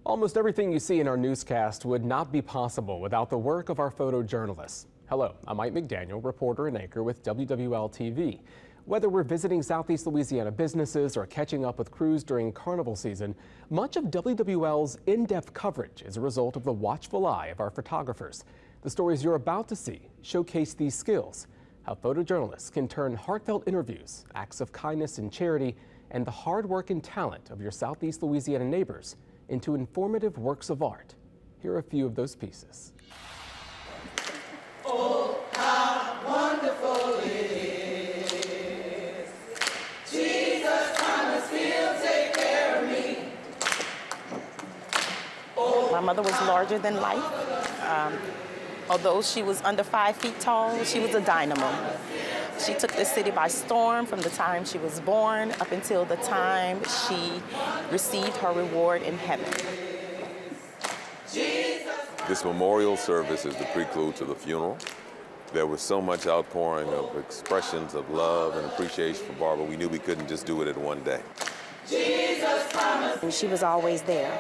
Almost everything you see in our newscast would not be possible without the work of our photojournalists. Hello, I'm Mike McDaniel, reporter and anchor with WWL-TV. Whether we're visiting Southeast Louisiana businesses or catching up with crews during carnival season, much of WWL's in-depth coverage is a result of the watchful eye of our photographers. The stories you're about to see showcase these skills, how photojournalists can turn heartfelt interviews, acts of kindness and charity, and the hard work and talent of your Southeast Louisiana neighbors into informative works of art. Here are a few of those pieces. Oh, how wonderful it is. Jesus promised he'll take care of me. Oh, my mother was larger than life. Although she was under 5 feet tall, she was a dynamo. She took this city by storm from the time she was born up until the time she received her reward in heaven. This memorial service is the prelude to the funeral. There was so much outpouring of expressions of love and appreciation for Barbara. We knew we couldn't just do it in one day. Jesus promised. She was always there,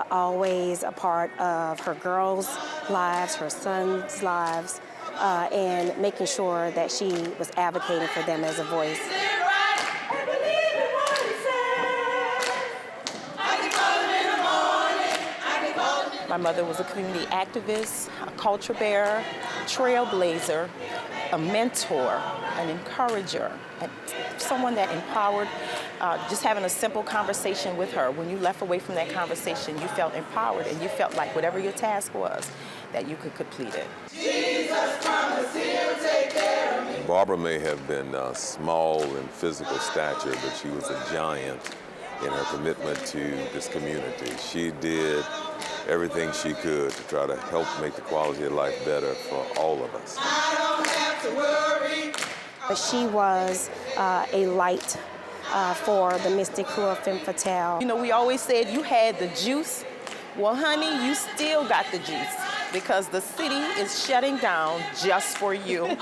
always a part of her girls' lives, her sons' lives, and making sure that she was advocating for them as a voice. My mother was a community activist, a culture bearer, trailblazer, a mentor, an encourager, and someone that empowered. Just having a simple conversation with her, when you left away from that conversation, you felt empowered and you felt like whatever your task was, that you could complete it. Jesus promised he'll take care of me. Barbara may have been small in physical stature, but she was a giant in her commitment to this community. She did everything she could to try to help make the quality of life better for all of us. I don't have to worry. She was a light for the mystic Cour Femme Fatale. You know, we always said you had the juice. Well, honey, you still got the juice because the city is shutting down just for you.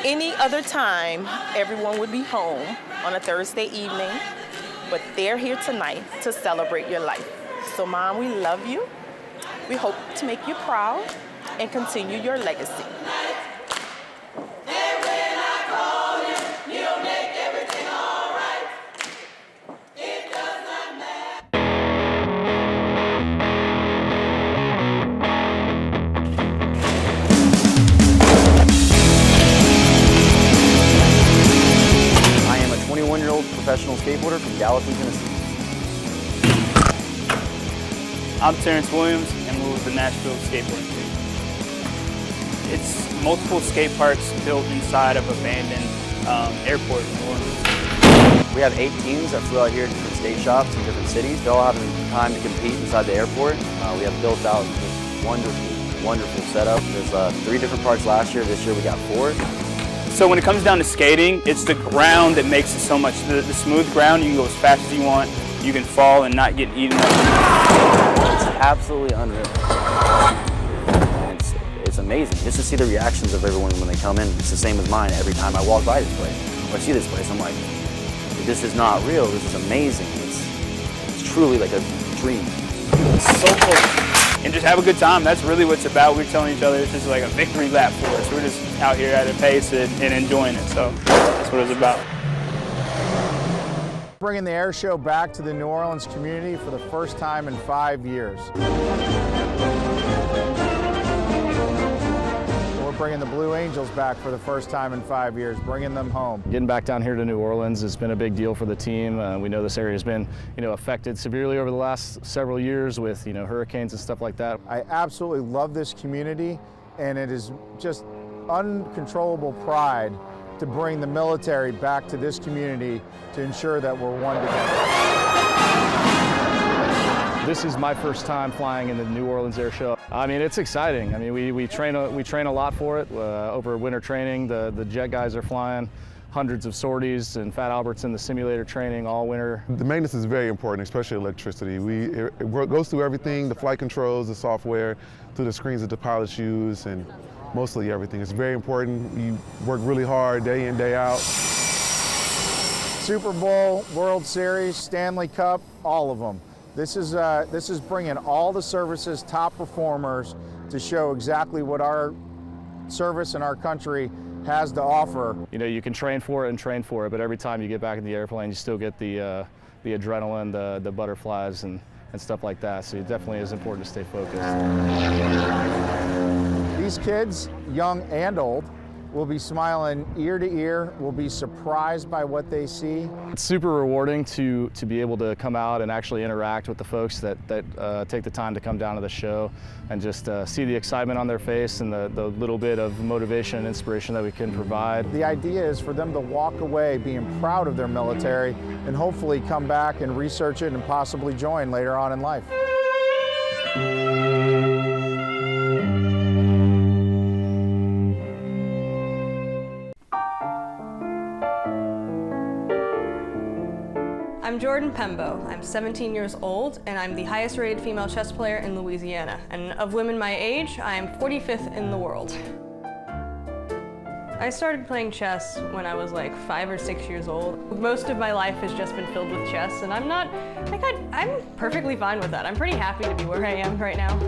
Any other time, everyone would be home on a Thursday evening, but they're here tonight to celebrate your life. So, Mom, we love you. We hope to make you proud and continue your legacy. Professional skateboarder from Gallatin, Tennessee. I'm Terrence Williams, and we're with the Nashville skateboarding team. It's multiple skate parks built inside of abandoned airport in New Orleans. We have 8 teams that flew out here to different skate shops in different cities. They're all having time to compete inside the airport. We have built out this wonderful setup. There's 3 different parks last year. This year we got 4. So when it comes down to skating, it's the ground that makes it so much. The smooth ground, you can go as fast as you want. You can fall and not get eaten up. It's absolutely unreal. It's amazing just to see the reactions of everyone when they come in. It's the same as mine every time I walk by this place. Or I see this place, I'm like, this is not real. This is amazing. It's truly like a dream. It's so cool. And just have a good time. That's really what it's about. We're telling each other it's just like a victory lap for us. We're just out here at a pace and enjoying it. So that's what it's about. Bringing the air show back to the New Orleans community for the first time in 5 years. We're bringing the Blue Angels back for the first time in 5 years, bringing them home. Getting back down here to New Orleans has been a big deal for the team. We know this area has been, affected severely over the last several years with, hurricanes and stuff like that. I absolutely love this community, and it is just uncontrollable pride to bring the military back to this community to ensure that we're one together. This is my first time flying in the New Orleans Air Show. I mean, it's exciting. I mean, we train a lot for it. Over winter training, the jet guys are flying hundreds of sorties, and Fat Albert's in the simulator training all winter. The maintenance is very important, especially electricity. It goes through everything, the flight controls, the software, through the screens that the pilots use, and mostly everything. It's very important. You work really hard day in, day out. Super Bowl, World Series, Stanley Cup, all of them. This is bringing all the service's top performers to show exactly what our service and our country has to offer. You know, you can train for it, but every time you get back in the airplane, you still get the adrenaline, the butterflies, and stuff like that. So it definitely is important to stay focused. These kids, young and old, will be smiling ear to ear, will be surprised by what they see. It's super rewarding to be able to come out and actually interact with the folks that take the time to come down to the show and just see the excitement on their face and the little bit of motivation and inspiration that we can provide. The idea is for them to walk away being proud of their military and hopefully come back and research it and possibly join later on in life. I'm Jordan Pembo. I'm 17 years old, and I'm the highest rated female chess player in Louisiana. And of women my age, I am 45th in the world. I started playing chess when I was like 5 or 6 years old. Most of my life has just been filled with chess, and I'm perfectly fine with that. I'm pretty happy to be where I am right now.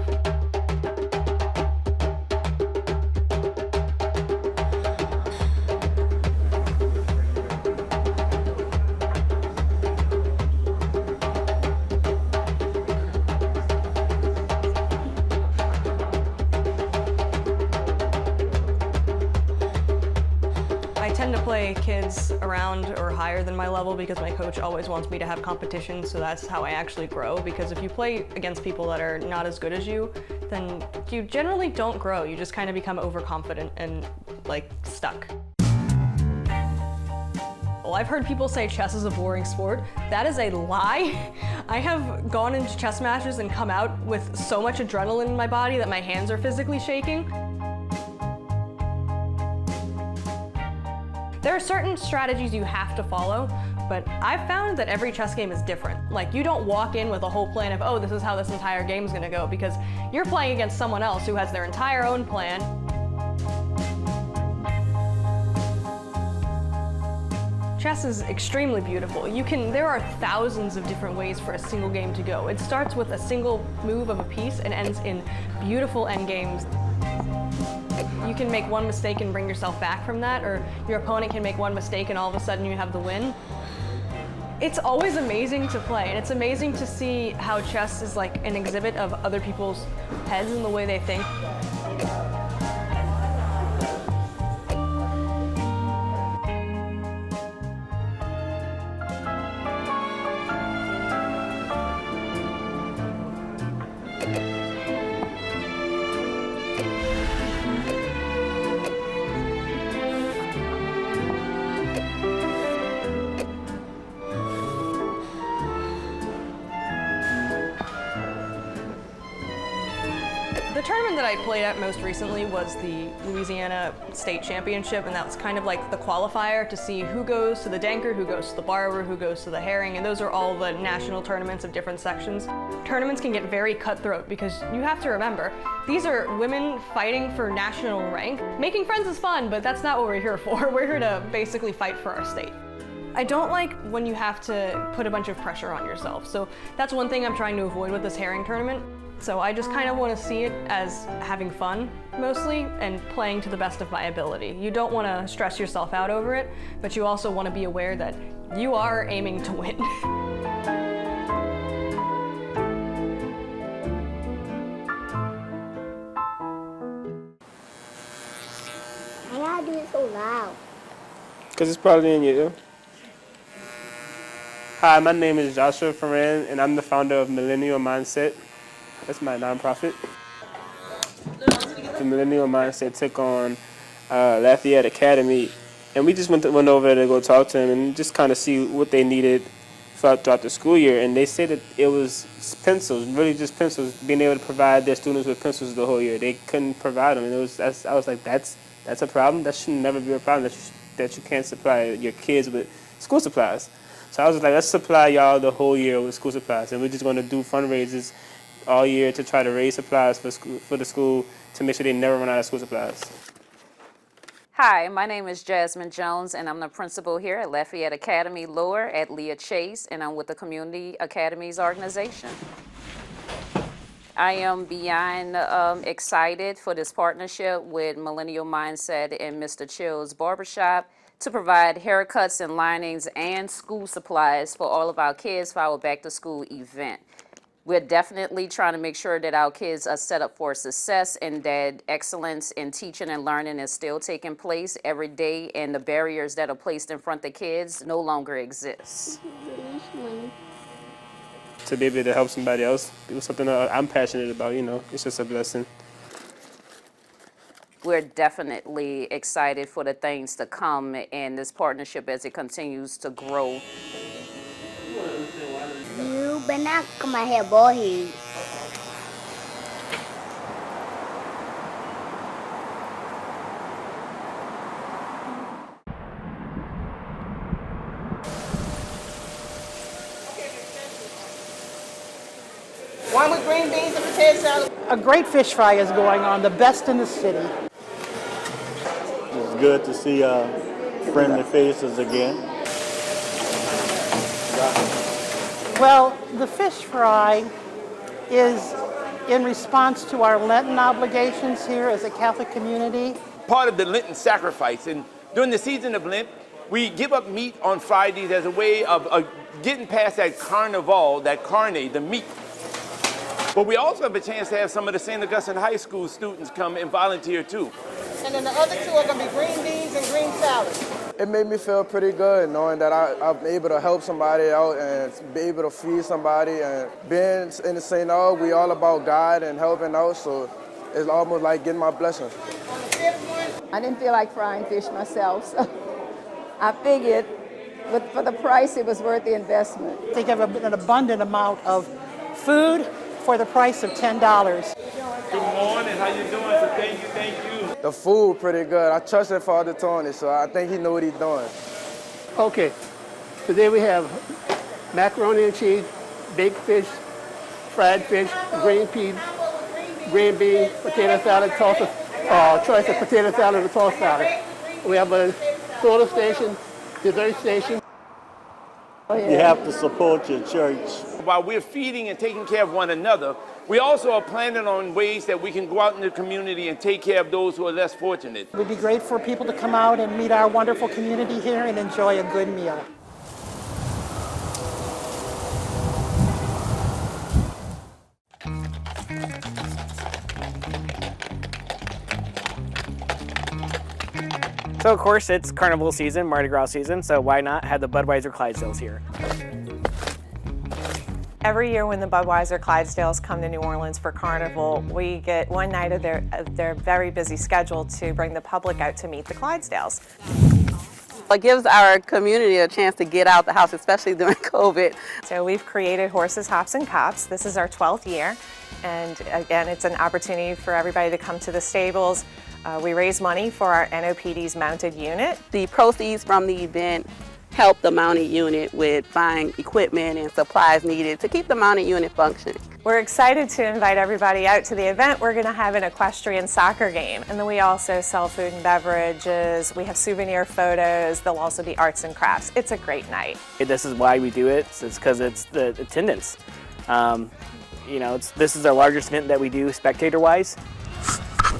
I tend to play kids around or higher than my level because my coach always wants me to have competition, so that's how I actually grow. Because if you play against people that are not as good as you, then you generally don't grow. You just kind of become overconfident and like stuck. Well, I've heard people say chess is a boring sport. That is a lie. I have gone into chess matches and come out with so much adrenaline in my body that my hands are physically shaking. There are certain strategies you have to follow, but I've found that every chess game is different. Like, you don't walk in with a whole plan of, oh, this is how this entire game is gonna go, because you're playing against someone else who has their entire own plan. Chess is extremely beautiful. There are thousands of different ways for a single game to go. It starts with a single move of a piece and ends in beautiful endgames. You can make one mistake and bring yourself back from that, or your opponent can make one mistake and all of a sudden you have the win. It's always amazing to play, and it's amazing to see how chess is like an exhibit of other people's heads and the way they think. The tournament that I played at most recently was the Louisiana State Championship, and that was kind of like the qualifier to see who goes to the Danker, who goes to the Borrower, who goes to the Herring, and those are all the national tournaments of different sections. Tournaments can get very cutthroat because you have to remember, these are women fighting for national rank. Making friends is fun, but that's not what we're here for. We're here to basically fight for our state. I don't like when you have to put a bunch of pressure on yourself, so that's one thing I'm trying to avoid with this Herring tournament. So I just kind of want to see it as having fun, mostly, and playing to the best of my ability. You don't want to stress yourself out over it, but you also want to be aware that you are aiming to win. Why gotta do it so loud? Because it's probably in you. Hi, my name is Joshua Ferran, and I'm the founder of Millennial Mindset. That's my nonprofit. The Millennial Mindset took on Lafayette Academy, and we just went over there to go talk to them and just kind of see what they needed throughout the school year. And they said that it was pencils, really just pencils, being able to provide their students with pencils the whole year. They couldn't provide them, and I was like, that's a problem. That should never be a problem. That you can't supply your kids with school supplies. So I was like, let's supply y'all the whole year with school supplies, and we're just going to do fundraisers all year to try to raise supplies for the school to make sure they never run out of school supplies. Hi, my name is Jasmine Jones, and I'm the principal here at Lafayette Academy Lower at Leah Chase, and I'm with the Community Academies organization. I am beyond excited for this partnership with Millennial Mindset and Mr. Chill's Barbershop to provide haircuts and linings and school supplies for all of our kids for our back to school event. We're definitely trying to make sure that our kids are set up for success and that excellence in teaching and learning is still taking place every day, and the barriers that are placed in front of kids no longer exist. To be able to help somebody else, it was something that I'm passionate about, you know, it's just a blessing. We're definitely excited for the things to come in this partnership as it continues to grow. You better not cut my hair bald head. One with green beans and potato salad. A great fish fry is going on, the best in the city. It's good to see friendly faces again. Well, the fish fry is in response to our Lenten obligations here as a Catholic community. Part of the Lenten sacrifice, and during the season of Lent, we give up meat on Fridays as a way of getting past that carnival, that carne, the meat. But we also have a chance to have some of the St. Augustine High School students come and volunteer too. And then the other two are going to be green beans and green salad. It made me feel pretty good knowing that I'm able to help somebody out and be able to feed somebody. And being in the St. Aug, we all about God and helping out, so it's almost like getting my blessing. I didn't feel like frying fish myself, so I figured for the price it was worth the investment. They have an abundant amount of food for the price of $10. Good morning, how you doing? So thank you. The food pretty good. I trusted Father Tony, so I think he know what he's doing. Okay, today we have macaroni and cheese, baked fish, fried fish, green peas, green beans, potato salad, choice of potato salad and tossed salad. We have a soda station, dessert station. Oh, yeah. You have to support your church. While we're feeding and taking care of one another, we also are planning on ways that we can go out in the community and take care of those who are less fortunate. It would be great for people to come out and meet our wonderful community here and enjoy a good meal. So of course it's carnival season, Mardi Gras season, so why not have the Budweiser Clydesdales here? Every year when the Budweiser Clydesdales come to New Orleans for Carnival, we get one night of their very busy schedule to bring the public out to meet the Clydesdales. It gives our community a chance to get out the house, especially during COVID. So we've created Horses, Hops, and Cops. This is our 12th year, and again, it's an opportunity for everybody to come to the stables. We raise money for our NOPD's mounted unit. The proceeds from the event help the mounted unit with buying equipment and supplies needed to keep the mounted unit functioning. We're excited to invite everybody out to the event. We're going to have an equestrian soccer game, and then we also sell food and beverages. We have souvenir photos. There'll also be arts and crafts. It's a great night. This is why we do it. It's because it's the attendance. You know, this is our largest event that we do spectator-wise.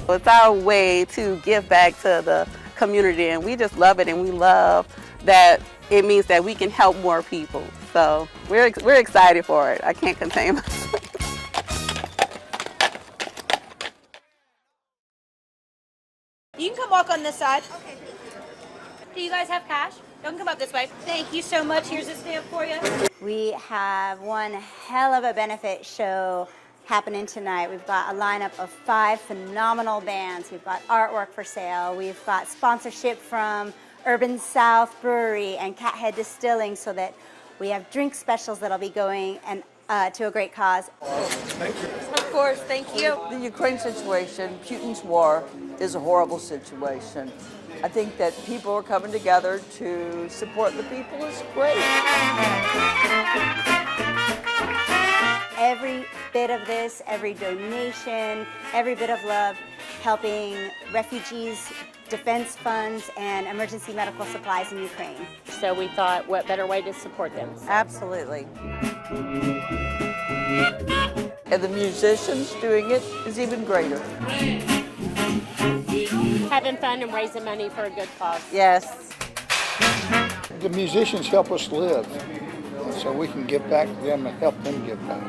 It's our way to give back to the community, and we just love it, and we love that it means that we can help more people. So we're excited for it. I can't contain myself. You can come walk on this side. Okay. Do you guys have cash? You can come up this way. Thank you so much. Here's a stamp for you. We have one hell of a benefit show happening tonight. We've got a lineup of 5 phenomenal bands. We've got artwork for sale. We've got sponsorship from Urban South Brewery and Cathead Distilling, so that we have drink specials that'll be going and to a great cause. Thank you. Of course, thank you. The Ukraine situation, Putin's war, is a horrible situation. I think that people are coming together to support the people is great. Every bit of this, every donation, every bit of love, helping refugees defense funds and emergency medical supplies in Ukraine. So we thought, what better way to support them? Absolutely. And the musicians doing it is even greater. Having fun and raising money for a good cause. Yes. The musicians help us live, so we can give back to them and help them give back.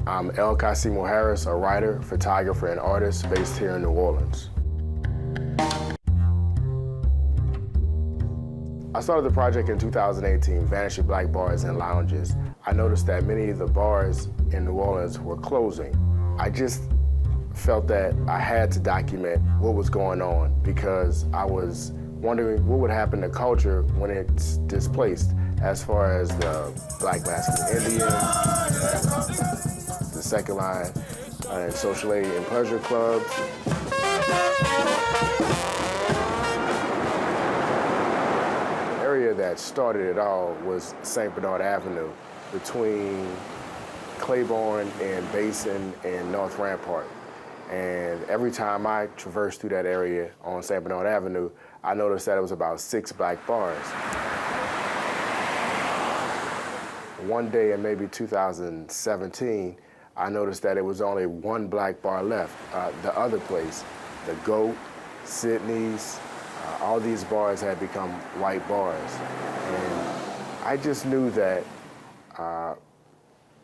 I'm El Casimo Harris, a writer, photographer, and artist based here in New Orleans. I started the project in 2018, Vanishing Black Bars and Lounges. I noticed that many of the bars in New Orleans were closing. I just felt that I had to document what was going on because I was wondering what would happen to culture when it's displaced, as far as the Black masculine Indians, the second line, and social aid and pleasure clubs. The area that started it all was St. Bernard Avenue between Claiborne and Basin and North Rampart. And every time I traversed through that area on St. Bernard Avenue, I noticed that it was about 6 black bars. One day in maybe 2017, I noticed that it was only 1 black bar left. The other place, the Goat, Sydney's, all these bars had become white bars. And I just knew that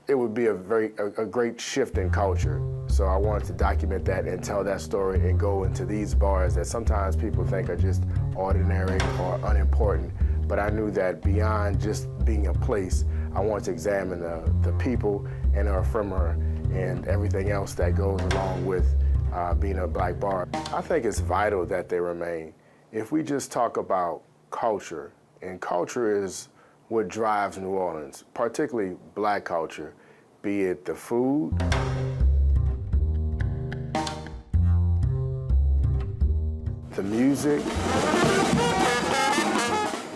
it would be a great shift in culture. So I wanted to document that and tell that story and go into these bars that sometimes people think are just ordinary or unimportant. But I knew that beyond just being a place, I wanted to examine the people and their ephemera and everything else that goes along with being a black bar. I think it's vital that they remain. If we just talk about culture, and culture is what drives New Orleans, particularly black culture, be it the food, the music,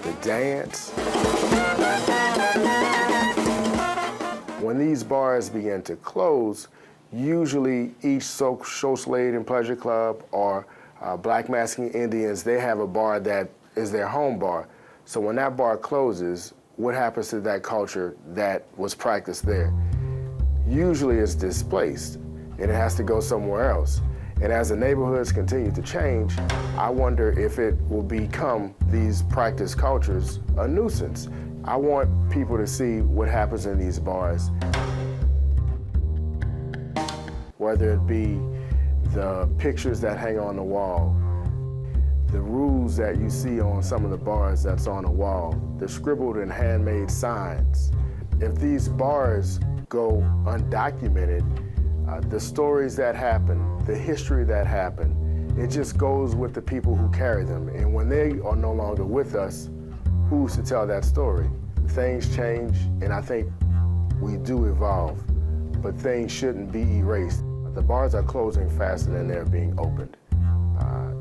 the dance. When these bars begin to close, usually each social aid and pleasure club or Black masculine Indians, they have a bar that is their home bar. So when that bar closes, what happens to that culture that was practiced there? Usually it's displaced and it has to go somewhere else. And as the neighborhoods continue to change, I wonder if it will become these practice cultures a nuisance. I want people to see what happens in these bars, whether it be the pictures that hang on the wall, the rules that you see on some of the bars that's on the wall, the scribbled and handmade signs. If these bars go undocumented, the stories that happen, the history that happened, it just goes with the people who carry them. And when they are no longer with us, who's to tell that story? Things change, and I think we do evolve, but things shouldn't be erased. The bars are closing faster than they're being opened.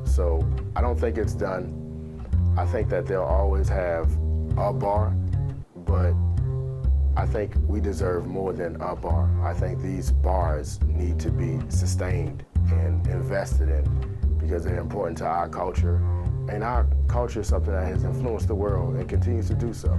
So I don't think it's done. I think that they'll always have a bar, but I think we deserve more than a bar. I think these bars need to be sustained and invested in because they're important to our culture. And our culture is something that has influenced the world and continues to do so.